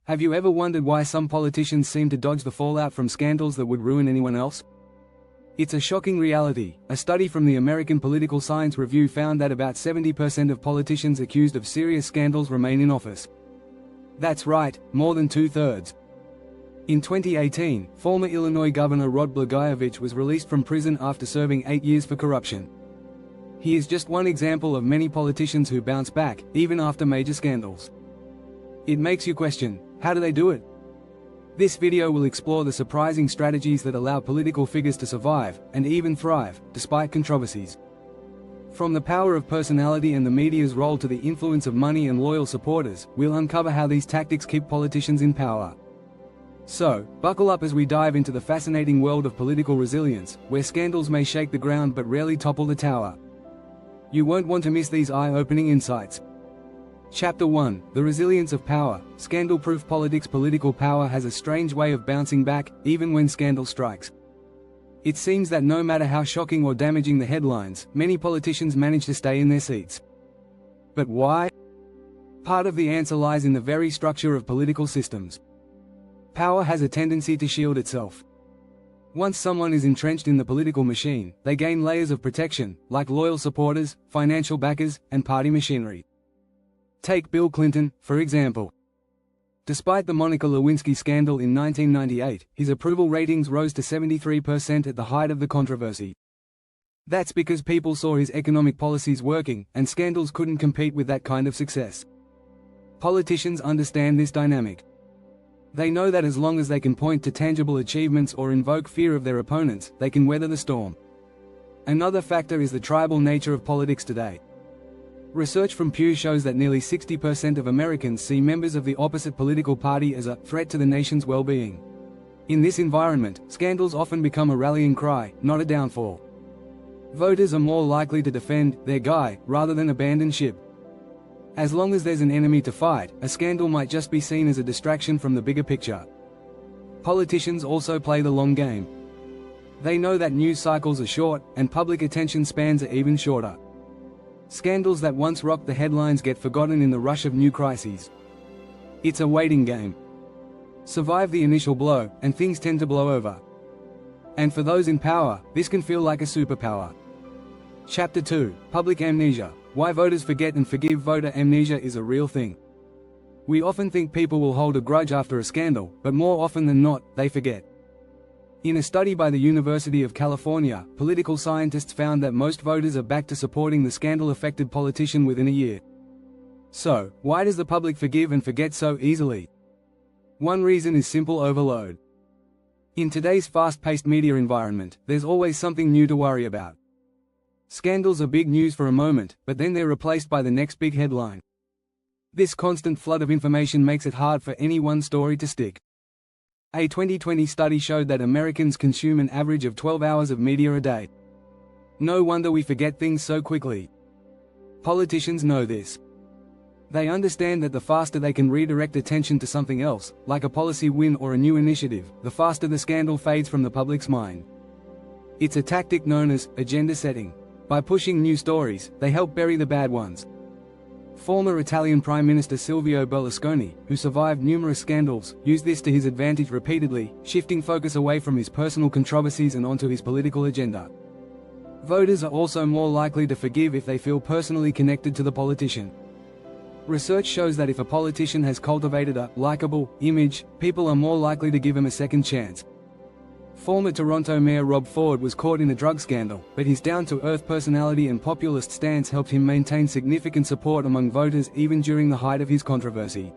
Have you ever wondered why some politicians seem to dodge the fallout from scandals that would ruin anyone else? It's a shocking reality. A study from the American Political Science Review found that about 70% of politicians accused of serious scandals remain in office. That's right, more than two-thirds. In 2018, former Illinois Governor Rod Blagojevich was released from prison after serving 8 years for corruption. He is just one example of many politicians who bounce back, even after major scandals. It makes you question, how do they do it? This video will explore the surprising strategies that allow political figures to survive, and even thrive, despite controversies. From the power of personality and the media's role to the influence of money and loyal supporters, we'll uncover how these tactics keep politicians in power. So, buckle up as we dive into the fascinating world of political resilience, where scandals may shake the ground but rarely topple the tower. You won't want to miss these eye-opening insights. Chapter 1: The Resilience of Power. Scandal-proof politics. Political power has a strange way of bouncing back, even when scandal strikes. It seems that no matter how shocking or damaging the headlines, many politicians manage to stay in their seats. But why? Part of the answer lies in the very structure of political systems. Power has a tendency to shield itself. Once someone is entrenched in the political machine, they gain layers of protection, like loyal supporters, financial backers, and party machinery. Take Bill Clinton, for example. Despite the Monica Lewinsky scandal in 1998, his approval ratings rose to 73% at the height of the controversy. That's because people saw his economic policies working, and scandals couldn't compete with that kind of success. Politicians understand this dynamic. They know that as long as they can point to tangible achievements or invoke fear of their opponents, they can weather the storm. Another factor is the tribal nature of politics today. Research from Pew shows that nearly 60% of Americans see members of the opposite political party as a threat to the nation's well-being. In this environment, scandals often become a rallying cry, not a downfall. Voters are more likely to defend their guy rather than abandon ship. As long as there's an enemy to fight, a scandal might just be seen as a distraction from the bigger picture. Politicians also play the long game. They know that news cycles are short, and public attention spans are even shorter. Scandals that once rocked the headlines get forgotten in the rush of new crises. It's a waiting game. Survive the initial blow, and things tend to blow over. And for those in power, this can feel like a superpower. Chapter 2: Public Amnesia. Why voters forget and forgive. Voter amnesia is a real thing. We often think people will hold a grudge after a scandal, but more often than not, they forget. In a study by the University of California, political scientists found that most voters are back to supporting the scandal-affected politician within a year. So, why does the public forgive and forget so easily? One reason is simple: overload. In today's fast-paced media environment, there's always something new to worry about. Scandals are big news for a moment, but then they're replaced by the next big headline. This constant flood of information makes it hard for any one story to stick. A 2020 study showed that Americans consume an average of 12 hours of media a day. No wonder we forget things so quickly. Politicians know this. They understand that the faster they can redirect attention to something else, like a policy win or a new initiative, the faster the scandal fades from the public's mind. It's a tactic known as agenda setting. By pushing new stories, they help bury the bad ones. Former Italian Prime Minister Silvio Berlusconi, who survived numerous scandals, used this to his advantage repeatedly, shifting focus away from his personal controversies and onto his political agenda. Voters are also more likely to forgive if they feel personally connected to the politician. Research shows that if a politician has cultivated a likable image, people are more likely to give him a second chance. Former Toronto Mayor Rob Ford was caught in a drug scandal, but his down-to-earth personality and populist stance helped him maintain significant support among voters even during the height of his controversy.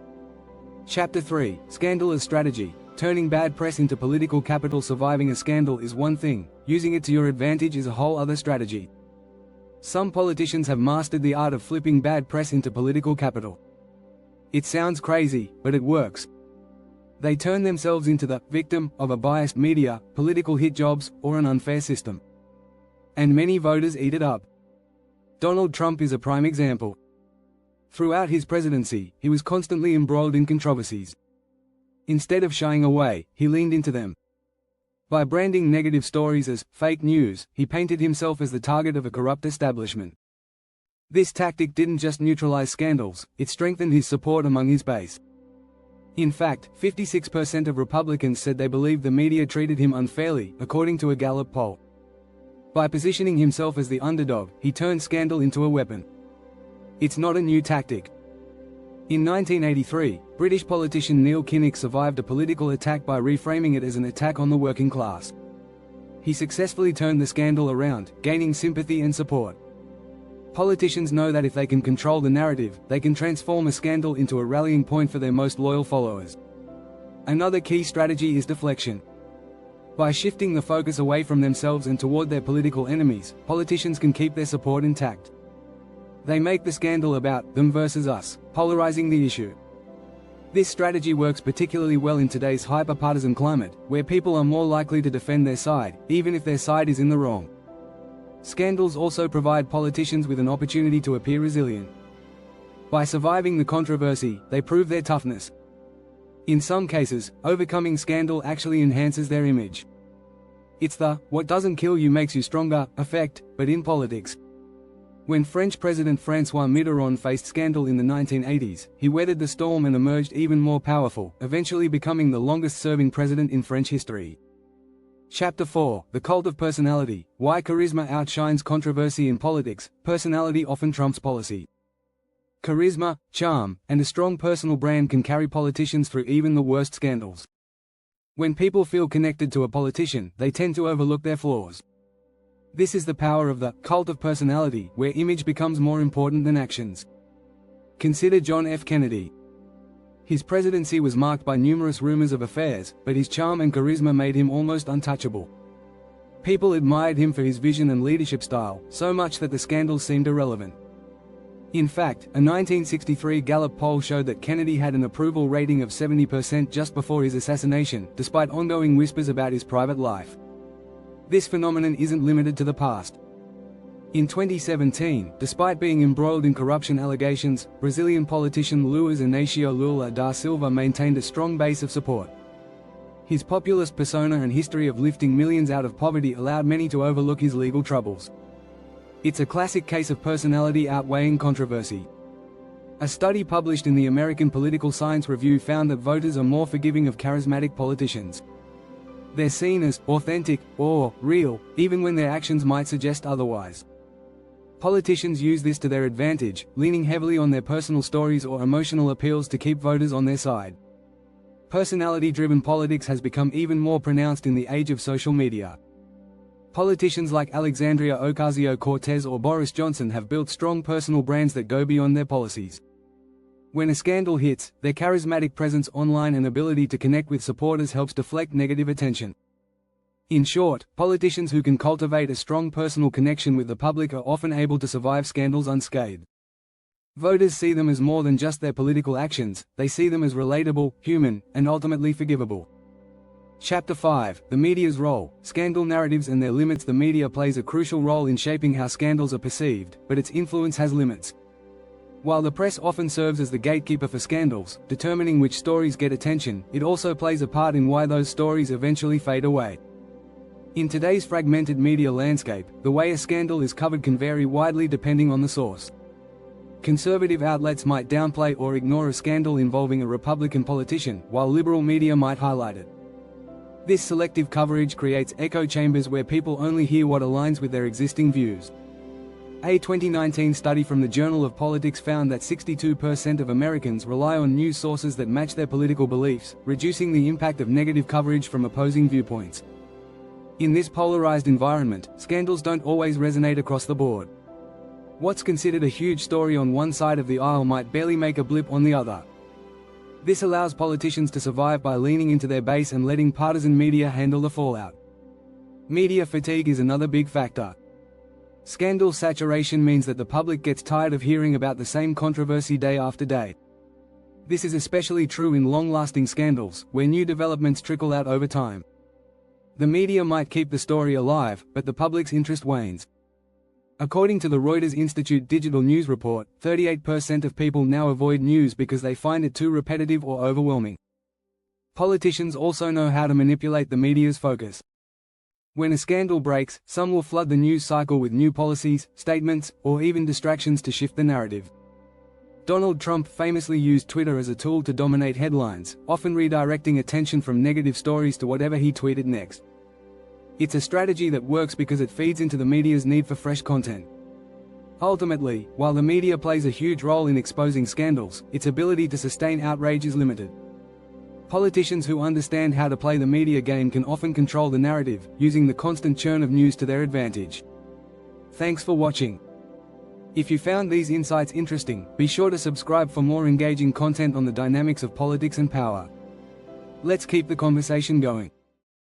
Chapter 3: Scandal as Strategy. Turning bad press into political capital. Surviving a scandal is one thing, using it to your advantage is a whole other strategy. Some politicians have mastered the art of flipping bad press into political capital. It sounds crazy, but it works. They turn themselves into the victim of a biased media, political hit jobs, or an unfair system. And many voters eat it up. Donald Trump is a prime example. Throughout his presidency, he was constantly embroiled in controversies. Instead of shying away, he leaned into them. By branding negative stories as fake news, he painted himself as the target of a corrupt establishment. This tactic didn't just neutralize scandals, it strengthened his support among his base. In fact, 56% of Republicans said they believed the media treated him unfairly, according to a Gallup poll. By positioning himself as the underdog, he turned scandal into a weapon. It's not a new tactic. In 1983, British politician Neil Kinnock survived a political attack by reframing it as an attack on the working class. He successfully turned the scandal around, gaining sympathy and support. Politicians know that if they can control the narrative, they can transform a scandal into a rallying point for their most loyal followers. Another key strategy is deflection. By shifting the focus away from themselves and toward their political enemies, politicians can keep their support intact. They make the scandal about them versus us, polarizing the issue. This strategy works particularly well in today's hyper-partisan climate, where people are more likely to defend their side, even if their side is in the wrong. Scandals also provide politicians with an opportunity to appear resilient. By surviving the controversy, they prove their toughness. In some cases, overcoming scandal actually enhances their image. It's the "what doesn't kill you makes you stronger" effect, but in politics. When French President François Mitterrand faced scandal in the 1980s, he weathered the storm and emerged even more powerful, eventually becoming the longest-serving president in French history. Chapter 4: The Cult of Personality. Why charisma outshines controversy in politics. Personality often trumps policy. Charisma, charm, and a strong personal brand can carry politicians through even the worst scandals. When people feel connected to a politician, they tend to overlook their flaws. This is the power of the cult of personality, where image becomes more important than actions. Consider John F. Kennedy. His presidency was marked by numerous rumors of affairs, but his charm and charisma made him almost untouchable. People admired him for his vision and leadership style, so much that the scandals seemed irrelevant. In fact, a 1963 Gallup poll showed that Kennedy had an approval rating of 70% just before his assassination, despite ongoing whispers about his private life. This phenomenon isn't limited to the past. In 2017, despite being embroiled in corruption allegations, Brazilian politician Luiz Inácio Lula da Silva maintained a strong base of support. His populist persona and history of lifting millions out of poverty allowed many to overlook his legal troubles. It's a classic case of personality outweighing controversy. A study published in the American Political Science Review found that voters are more forgiving of charismatic politicians. They're seen as authentic or real, even when their actions might suggest otherwise. Politicians use this to their advantage, leaning heavily on their personal stories or emotional appeals to keep voters on their side. Personality-driven politics has become even more pronounced in the age of social media. Politicians like Alexandria Ocasio-Cortez or Boris Johnson have built strong personal brands that go beyond their policies. When a scandal hits, their charismatic presence online and ability to connect with supporters helps deflect negative attention. In short, politicians who can cultivate a strong personal connection with the public are often able to survive scandals unscathed. Voters see them as more than just their political actions, they see them as relatable, human, and ultimately forgivable. Chapter 5: The Media's Role. Scandal narratives and their limits. The media plays a crucial role in shaping how scandals are perceived, but its influence has limits. While the press often serves as the gatekeeper for scandals, determining which stories get attention, it also plays a part in why those stories eventually fade away. In today's fragmented media landscape, the way a scandal is covered can vary widely depending on the source. Conservative outlets might downplay or ignore a scandal involving a Republican politician, while liberal media might highlight it. This selective coverage creates echo chambers where people only hear what aligns with their existing views. A 2019 study from the Journal of Politics found that 62% of Americans rely on news sources that match their political beliefs, reducing the impact of negative coverage from opposing viewpoints. In this polarized environment, scandals don't always resonate across the board. What's considered a huge story on one side of the aisle might barely make a blip on the other. This allows politicians to survive by leaning into their base and letting partisan media handle the fallout. Media fatigue is another big factor. Scandal saturation means that the public gets tired of hearing about the same controversy day after day. This is especially true in long-lasting scandals, where new developments trickle out over time. The media might keep the story alive, but the public's interest wanes. According to the Reuters Institute Digital News Report, 38% of people now avoid news because they find it too repetitive or overwhelming. Politicians also know how to manipulate the media's focus. When a scandal breaks, some will flood the news cycle with new policies, statements, or even distractions to shift the narrative. Donald Trump famously used Twitter as a tool to dominate headlines, often redirecting attention from negative stories to whatever he tweeted next. It's a strategy that works because it feeds into the media's need for fresh content. Ultimately, while the media plays a huge role in exposing scandals, its ability to sustain outrage is limited. Politicians who understand how to play the media game can often control the narrative, using the constant churn of news to their advantage. Thanks for watching. If you found these insights interesting, be sure to subscribe for more engaging content on the dynamics of politics and power. Let's keep the conversation going.